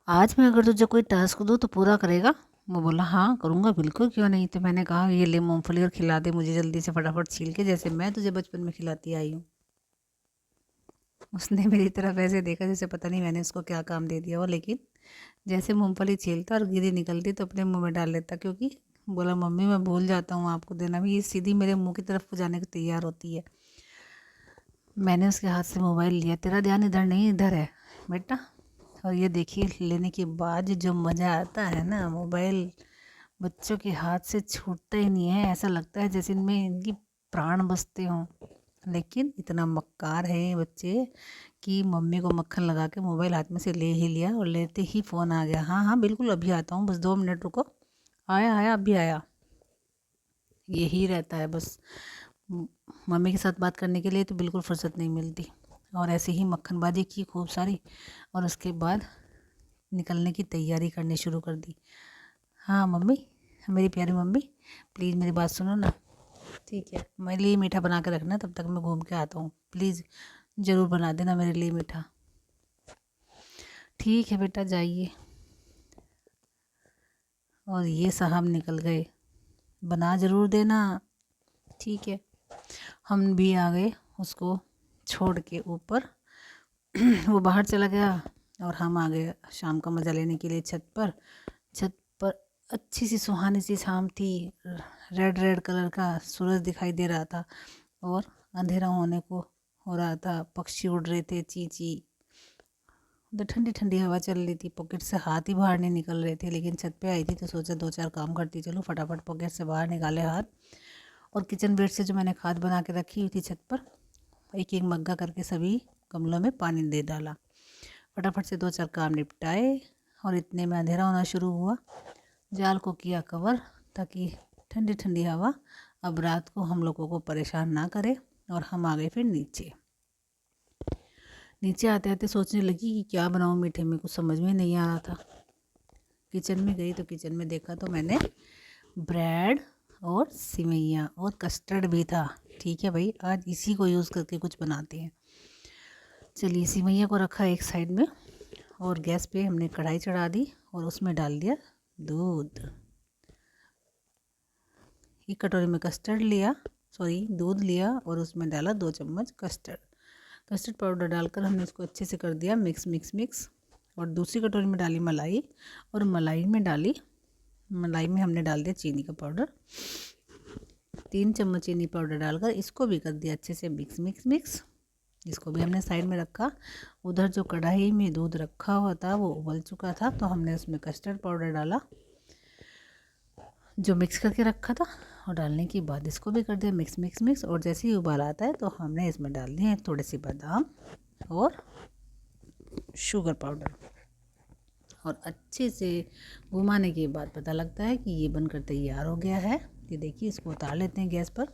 आज मैं अगर तुझे कोई टास्क दूँ तो पूरा करेगा? वो बोला हाँ करूँगा बिल्कुल, क्यों नहीं। तो मैंने कहा ये ले मूंगफली और खिला दे मुझे जल्दी से फटाफट छील के, जैसे मैं तुझे बचपन में खिलाती आई हूँ। उसने मेरी तरफ ऐसे देखा जैसे पता नहीं मैंने उसको क्या काम दे दिया हो, लेकिन जैसे मूंगफली छीलता और गिरी निकलती तो अपने मुंह में डाल लेता, क्योंकि बोला मम्मी मैं भूल जाता हूँ आपको देना। भी ये सीधी मेरे मुंह की तरफ जाने को तैयार होती है। मैंने उसके हाथ से मोबाइल लिया, तेरा ध्यान इधर नहीं इधर है बेटा। और ये देखिए लेने के बाद जो मज़ा आता है ना, मोबाइल बच्चों के हाथ से छूटता ही नहीं है। ऐसा लगता है जैसे इनमें इनकी प्राण बसते हों। लेकिन इतना मक्कार है ये बच्चे कि मम्मी को मक्खन लगा के मोबाइल हाथ में से ले ही लिया और लेते ही फ़ोन आ गया। हाँ हाँ बिल्कुल अभी आता हूँ, बस 2 मिनट रुको। आया आया अभी आया। यही रहता है बस। मम्मी के साथ बात करने के लिए तो बिल्कुल फुर्सत नहीं मिलती। और ऐसे ही मक्खनबाजी की खूब सारी, और उसके बाद निकलने की तैयारी करनी शुरू कर दी। हाँ मम्मी, मेरी प्यारी मम्मी, प्लीज़ मेरी बात सुनो ना। ठीक है, मेरे लिए मीठा बना के रखना, तब तक मैं घूम के आता हूँ। प्लीज़ ज़रूर बना देना मेरे लिए मीठा। ठीक है बेटा जाइए। और ये साहब निकल गए, बना ज़रूर देना। ठीक है, हम भी आ गए उसको छोड़ के ऊपर। वो बाहर चला गया और हम आ गए शाम का मज़ा लेने के लिए छत पर। छत पर अच्छी सी सुहानी सी शाम थी। रेड रेड कलर का सूरज दिखाई दे रहा था और अंधेरा होने को हो रहा था। पक्षी उड़ रहे थे ची ची। उधर ठंडी ठंडी हवा चल रही थी। पॉकेट से हाथ ही बाहर नहीं निकल रहे थे, लेकिन छत पे आई थी तो सोचा 2-4 काम करती चलो। फटाफट पॉकेट से बाहर निकाले हाथ, और किचन बेड से जो मैंने खाद बना के रखी हुई थी छत पर, एक एक मग्गा करके सभी गमलों में पानी दे डाला। फटाफट से 2-4 काम निपटाए और इतने में अंधेरा होना शुरू हुआ। जाल को किया कवर ताकि ठंडी ठंडी हवा अब रात को हम लोगों को परेशान ना करे। और हम आ गए फिर नीचे। नीचे आते आते सोचने लगी कि क्या बनाऊँ मीठे में, कुछ समझ में नहीं आ रहा था। किचन में गई तो किचन में देखा तो मैंने ब्रेड और सिवैयाँ और कस्टर्ड भी था। ठीक है भाई, आज इसी को यूज़ करके कुछ बनाते हैं। चलिए सिवैयाँ को रखा एक साइड में, और गैस पे हमने कढ़ाई चढ़ा दी और उसमें डाल दिया दूध। एक कटोरी में कस्टर्ड लिया, दूध लिया, और उसमें डाला 2 चम्मच कस्टर्ड पाउडर डालकर हमने इसको अच्छे से कर दिया मिक्स मिक्स मिक्स। और दूसरी कटोरी में डाली मलाई, और मलाई में हमने डाल दिया चीनी का पाउडर। 3 चम्मच चीनी पाउडर डालकर इसको भी कर दिया अच्छे से मिक्स मिक्स मिक्स। इसको भी हमने साइड में रखा। उधर जो कढ़ाई में दूध रखा हुआ था वो उबल चुका था, तो हमने उसमें कस्टर्ड पाउडर डाला जो मिक्स करके रखा था, और डालने के बाद इसको भी कर दिया मिक्स मिक्स मिक्स। और जैसे ही उबाल आता है तो हमने इसमें डाल दिए थोड़े से बादाम और शुगर पाउडर, और अच्छे से घुमाने के बाद पता लगता है कि ये बनकर तैयार हो गया है। ये देखिए, इसको उतार लेते हैं गैस पर।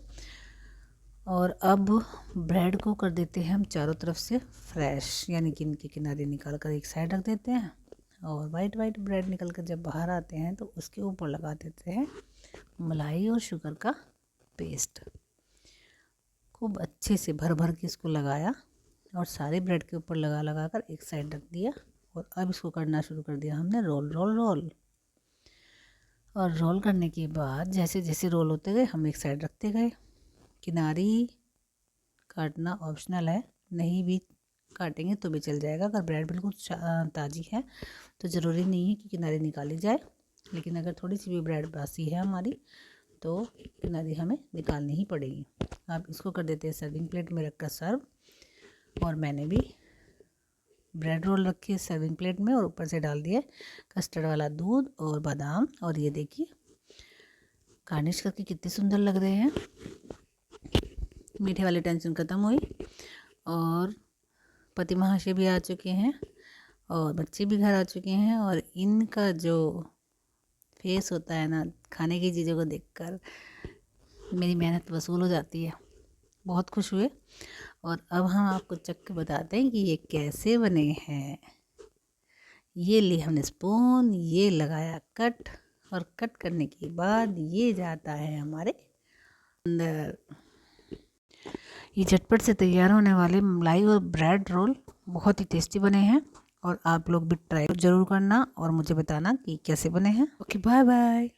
और अब ब्रेड को कर देते हैं हम चारों तरफ से फ्रेश, यानी कि इनके किनारे निकाल कर एक साइड रख देते हैं। और वाइट वाइट ब्रेड निकल कर जब बाहर आते हैं तो उसके ऊपर लगा देते हैं मलाई और शुगर का पेस्ट। खूब अच्छे से भर भर के इसको लगाया और सारे ब्रेड के ऊपर लगा लगा कर एक साइड रख दिया। और अब इसको करना शुरू कर दिया हमने रोल रोल रोल। और रोल करने के बाद जैसे जैसे रोल होते गए हम एक साइड रखते गए। किनारी काटना ऑप्शनल है, नहीं भी काटेंगे तो भी चल जाएगा। अगर ब्रेड बिल्कुल ताज़ी है तो ज़रूरी नहीं है कि किनारे निकाली जाए, लेकिन अगर थोड़ी सी भी ब्रेड बासी है हमारी तो किनारे हमें निकालनी ही पड़ेगी। अब इसको कर देते हैं सर्विंग प्लेट में रखकर सर्व। और मैंने भी ब्रेड रोल रखे सर्विंग प्लेट में और ऊपर से डाल दिए कस्टर्ड वाला दूध और बादाम। और ये देखिए गार्निश करके कितने सुंदर लग रहे हैं। मीठे वाली टेंशन ख़त्म हुई, और पति महाशय भी आ चुके हैं और बच्चे भी घर आ चुके हैं। और इनका जो फेस होता है ना खाने की चीज़ों को देखकर, मेरी मेहनत वसूल हो जाती है। बहुत खुश हुए। और अब हम आपको चख के बताते हैं कि ये कैसे बने हैं। ये लिए हमने स्पून, ये लगाया कट, और कट करने के बाद ये जाता है हमारे अंदर। ये झटपट से तैयार होने वाले मलाई और ब्रेड रोल बहुत ही टेस्टी बने हैं। और आप लोग भी ट्राई ज़रूर करना और मुझे बताना कि कैसे बने हैं। Okay, bye bye.